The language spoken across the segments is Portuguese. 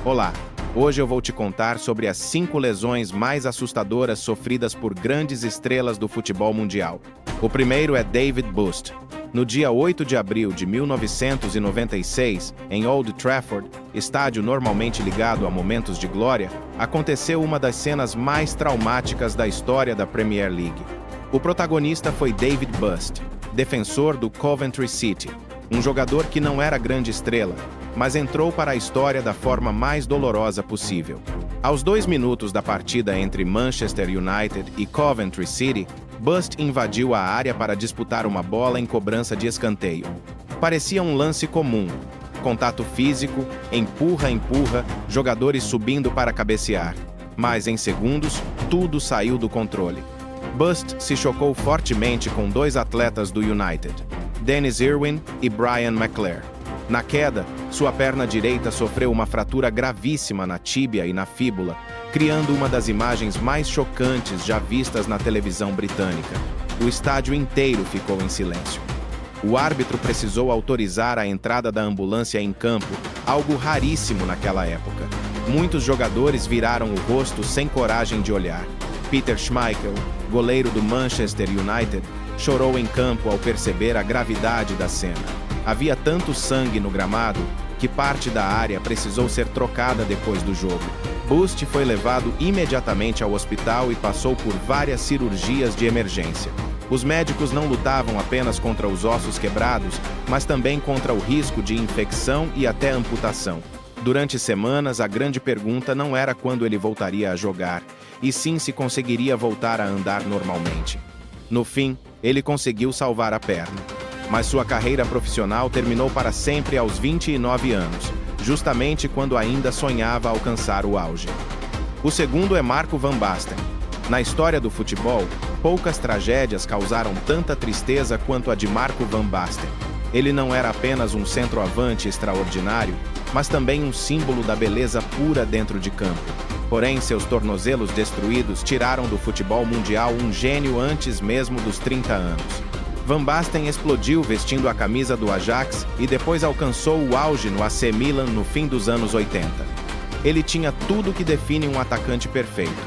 Olá, hoje eu vou te contar sobre as 5 lesões mais assustadoras sofridas por grandes estrelas do futebol mundial. O primeiro é David Bust. No dia 8 de abril de 1996, em Old Trafford, estádio normalmente ligado a momentos de glória, aconteceu uma das cenas mais traumáticas da história da Premier League. O protagonista foi David Bust, defensor do Coventry City, um jogador que não era grande estrela, mas entrou para a história da forma mais dolorosa possível. Aos 2 minutos da partida entre Manchester United e Coventry City, Bust invadiu a área para disputar uma bola em cobrança de escanteio. Parecia um lance comum. Contato físico, empurra, jogadores subindo para cabecear. Mas em segundos, tudo saiu do controle. Bust se chocou fortemente com 2 atletas do United, Dennis Irwin e Brian McClair. Na queda, sua perna direita sofreu uma fratura gravíssima na tíbia e na fíbula, criando uma das imagens mais chocantes já vistas na televisão britânica. O estádio inteiro ficou em silêncio. O árbitro precisou autorizar a entrada da ambulância em campo, algo raríssimo naquela época. Muitos jogadores viraram o rosto sem coragem de olhar. Peter Schmeichel, goleiro do Manchester United, chorou em campo ao perceber a gravidade da cena. Havia tanto sangue no gramado que parte da área precisou ser trocada depois do jogo. Bust foi levado imediatamente ao hospital e passou por várias cirurgias de emergência. Os médicos não lutavam apenas contra os ossos quebrados, mas também contra o risco de infecção e até amputação. Durante semanas, a grande pergunta não era quando ele voltaria a jogar, e sim se conseguiria voltar a andar normalmente. No fim, ele conseguiu salvar a perna. Mas sua carreira profissional terminou para sempre aos 29 anos, justamente quando ainda sonhava alcançar o auge. O segundo é Marco van Basten. Na história do futebol, poucas tragédias causaram tanta tristeza quanto a de Marco van Basten. Ele não era apenas um centroavante extraordinário, mas também um símbolo da beleza pura dentro de campo. Porém, seus tornozelos destruídos tiraram do futebol mundial um gênio antes mesmo dos 30 anos. Van Basten explodiu vestindo a camisa do Ajax e depois alcançou o auge no AC Milan no fim dos anos 80. Ele tinha tudo que define um atacante perfeito: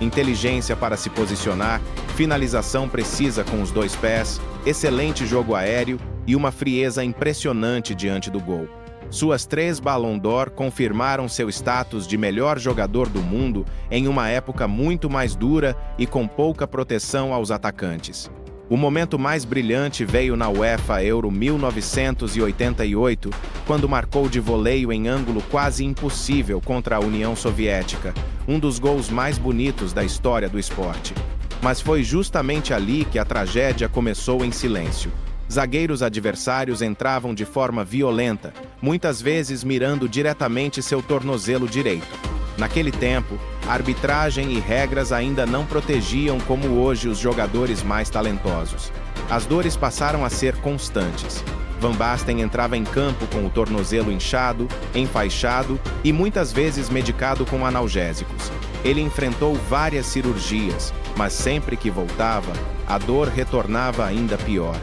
inteligência para se posicionar, finalização precisa com os 2 pés, excelente jogo aéreo e uma frieza impressionante diante do gol. Suas 3 Ballon d'Or confirmaram seu status de melhor jogador do mundo em uma época muito mais dura e com pouca proteção aos atacantes. O momento mais brilhante veio na UEFA Euro 1988, quando marcou de voleio em ângulo quase impossível contra a União Soviética, um dos gols mais bonitos da história do esporte. Mas foi justamente ali que a tragédia começou em silêncio. Zagueiros adversários entravam de forma violenta, muitas vezes mirando diretamente seu tornozelo direito. Naquele tempo, a arbitragem e regras ainda não protegiam como hoje os jogadores mais talentosos. As dores passaram a ser constantes. Van Basten entrava em campo com o tornozelo inchado, enfaixado e muitas vezes medicado com analgésicos. Ele enfrentou várias cirurgias, mas sempre que voltava, a dor retornava ainda pior.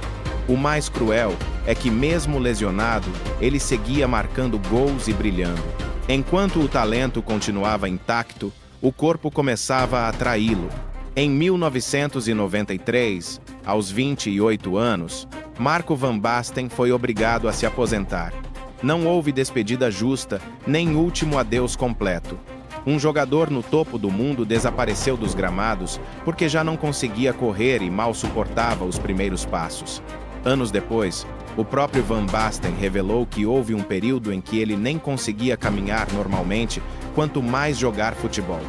O mais cruel é que, mesmo lesionado, ele seguia marcando gols e brilhando. Enquanto o talento continuava intacto, o corpo começava a traí-lo. Em 1993, aos 28 anos, Marco van Basten foi obrigado a se aposentar. Não houve despedida justa, nem último adeus completo. Um jogador no topo do mundo desapareceu dos gramados porque já não conseguia correr e mal suportava os primeiros passos. Anos depois, o próprio Van Basten revelou que houve um período em que ele nem conseguia caminhar normalmente, quanto mais jogar futebol.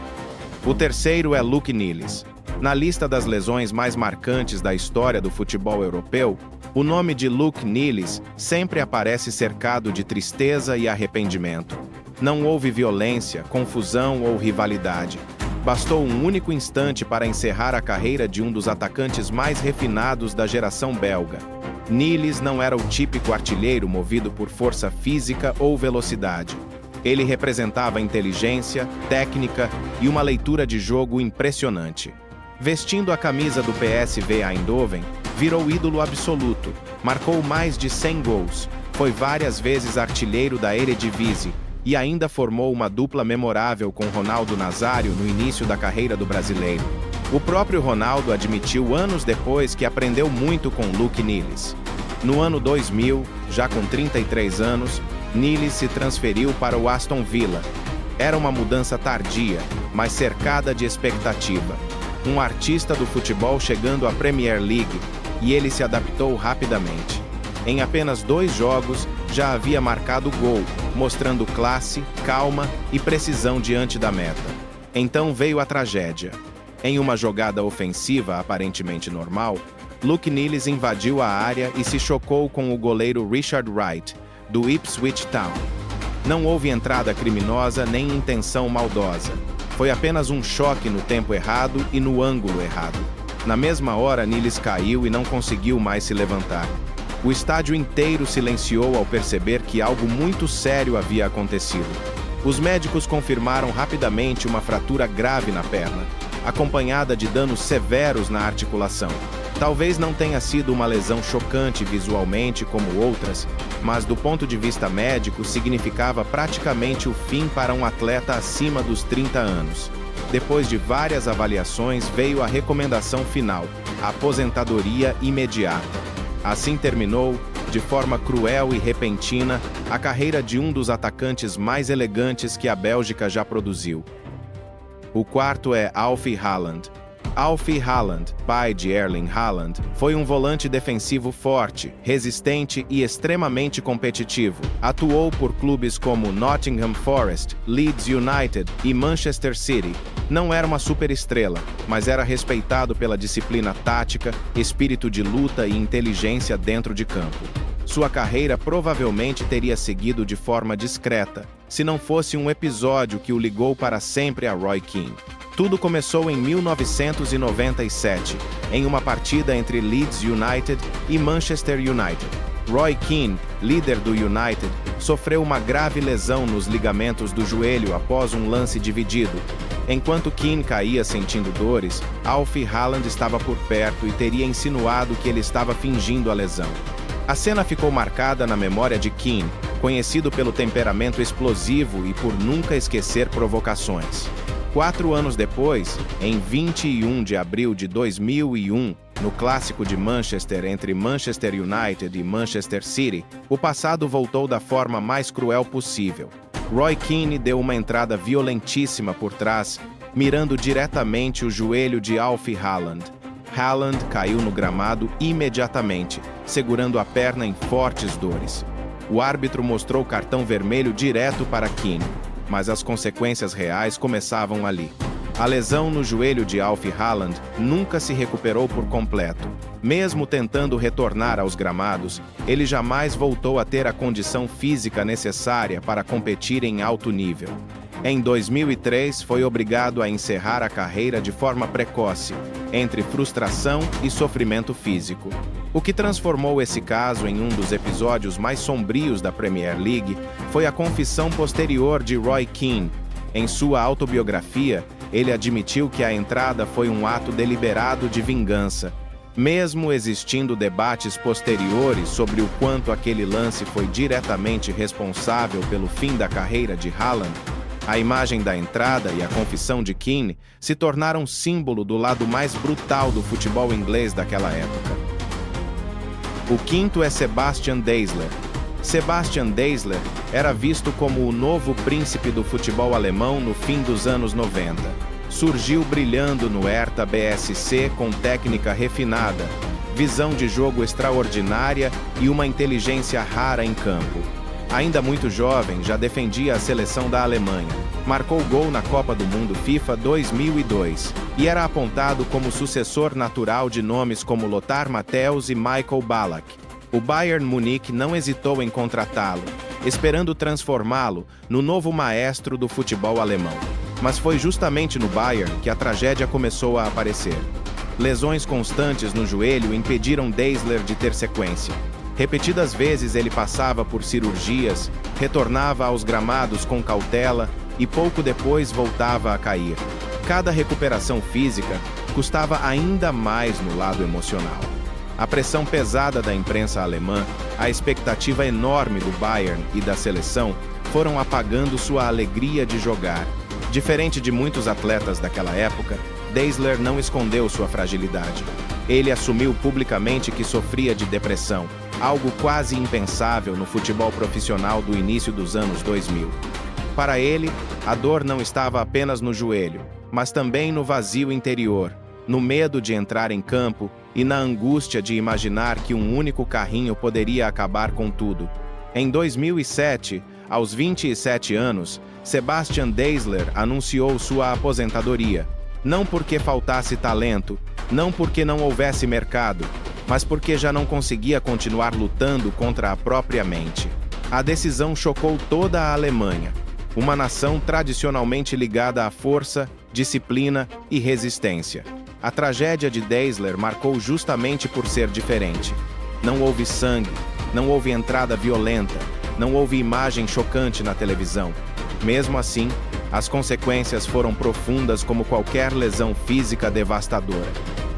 O terceiro é Luke Nilis. Na lista das lesões mais marcantes da história do futebol europeu, o nome de Luke Nilis sempre aparece cercado de tristeza e arrependimento. Não houve violência, confusão ou rivalidade. Bastou um único instante para encerrar a carreira de um dos atacantes mais refinados da geração belga. Nilis não era o típico artilheiro movido por força física ou velocidade. Ele representava inteligência, técnica e uma leitura de jogo impressionante. Vestindo a camisa do PSV Eindhoven, virou ídolo absoluto, marcou mais de 100 gols, foi várias vezes artilheiro da Eredivisie, e ainda formou uma dupla memorável com Ronaldo Nazário no início da carreira do brasileiro. O próprio Ronaldo admitiu anos depois que aprendeu muito com Luke Nilis. No ano 2000, já com 33 anos, Nilis se transferiu para o Aston Villa. Era uma mudança tardia, mas cercada de expectativa. Um artista do futebol chegando à Premier League, e ele se adaptou rapidamente. Em apenas 2 jogos, já havia marcado gol, mostrando classe, calma e precisão diante da meta. Então veio a tragédia. Em uma jogada ofensiva aparentemente normal, Luke Nilis invadiu a área e se chocou com o goleiro Richard Wright, do Ipswich Town. Não houve entrada criminosa nem intenção maldosa. Foi apenas um choque no tempo errado e no ângulo errado. Na mesma hora, Nilis caiu e não conseguiu mais se levantar. O estádio inteiro silenciou ao perceber que algo muito sério havia acontecido. Os médicos confirmaram rapidamente uma fratura grave na perna, acompanhada de danos severos na articulação. Talvez não tenha sido uma lesão chocante visualmente como outras, mas do ponto de vista médico significava praticamente o fim para um atleta acima dos 30 anos. Depois de várias avaliações, veio a recomendação final: a aposentadoria imediata. Assim terminou, de forma cruel e repentina, a carreira de um dos atacantes mais elegantes que a Bélgica já produziu. O quarto é Alfie Haaland. Alfie Haaland, pai de Erling Haaland, foi um volante defensivo forte, resistente e extremamente competitivo. Atuou por clubes como Nottingham Forest, Leeds United e Manchester City. Não era uma superestrela, mas era respeitado pela disciplina tática, espírito de luta e inteligência dentro de campo. Sua carreira provavelmente teria seguido de forma discreta, se não fosse um episódio que o ligou para sempre a Roy Keane. Tudo começou em 1997, em uma partida entre Leeds United e Manchester United. Roy Keane, líder do United, sofreu uma grave lesão nos ligamentos do joelho após um lance dividido. Enquanto Keane caía sentindo dores, Alfie Haaland estava por perto e teria insinuado que ele estava fingindo a lesão. A cena ficou marcada na memória de Keane, conhecido pelo temperamento explosivo e por nunca esquecer provocações. 4 anos depois, em 21 de abril de 2001, no clássico de Manchester entre Manchester United e Manchester City, o passado voltou da forma mais cruel possível. Roy Keane deu uma entrada violentíssima por trás, mirando diretamente o joelho de Alfie Haaland. Haaland caiu no gramado imediatamente, segurando a perna em fortes dores. O árbitro mostrou cartão vermelho direto para Keane, mas as consequências reais começavam ali. A lesão no joelho de Alfie Haaland nunca se recuperou por completo. Mesmo tentando retornar aos gramados, ele jamais voltou a ter a condição física necessária para competir em alto nível. Em 2003, foi obrigado a encerrar a carreira de forma precoce, entre frustração e sofrimento físico. O que transformou esse caso em um dos episódios mais sombrios da Premier League foi a confissão posterior de Roy Keane. Em sua autobiografia, ele admitiu que a entrada foi um ato deliberado de vingança. Mesmo existindo debates posteriores sobre o quanto aquele lance foi diretamente responsável pelo fim da carreira de Haaland, a imagem da entrada e a confissão de Keane se tornaram símbolo do lado mais brutal do futebol inglês daquela época. O quinto é Sebastian Daisler. Sebastian Daisler era visto como o novo príncipe do futebol alemão no fim dos anos 90. Surgiu brilhando no Hertha BSC com técnica refinada, visão de jogo extraordinária e uma inteligência rara em campo. Ainda muito jovem, já defendia a seleção da Alemanha. Marcou gol na Copa do Mundo FIFA 2002 e era apontado como sucessor natural de nomes como Lothar Matthäus e Michael Ballack. O Bayern Munique não hesitou em contratá-lo, esperando transformá-lo no novo maestro do futebol alemão. Mas foi justamente no Bayern que a tragédia começou a aparecer. Lesões constantes no joelho impediram Daisler de ter sequência. Repetidas vezes ele passava por cirurgias, retornava aos gramados com cautela e pouco depois voltava a cair. Cada recuperação física custava ainda mais no lado emocional. A pressão pesada da imprensa alemã, a expectativa enorme do Bayern e da seleção foram apagando sua alegria de jogar. Diferente de muitos atletas daquela época, Dazzler não escondeu sua fragilidade. Ele assumiu publicamente que sofria de depressão, algo quase impensável no futebol profissional do início dos anos 2000. Para ele, a dor não estava apenas no joelho, mas também no vazio interior, no medo de entrar em campo e na angústia de imaginar que um único carrinho poderia acabar com tudo. Em 2007, aos 27 anos, Sebastian Dazzler anunciou sua aposentadoria, não porque faltasse talento, não porque não houvesse mercado, mas porque já não conseguia continuar lutando contra a própria mente. A decisão chocou toda a Alemanha, uma nação tradicionalmente ligada à força, disciplina e resistência. A tragédia de Dazzler marcou justamente por ser diferente. Não houve sangue, não houve entrada violenta, não houve imagem chocante na televisão. Mesmo assim, as consequências foram profundas como qualquer lesão física devastadora.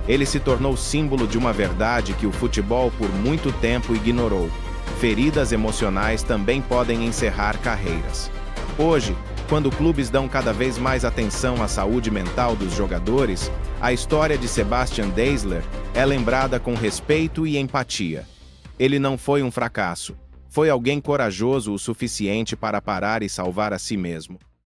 Ele se tornou símbolo de uma verdade que o futebol por muito tempo ignorou. Feridas emocionais também podem encerrar carreiras. Hoje, quando clubes dão cada vez mais atenção à saúde mental dos jogadores, a história de Sebastian Dazzler é lembrada com respeito e empatia. Ele não foi um fracasso. Foi alguém corajoso o suficiente para parar e salvar a si mesmo.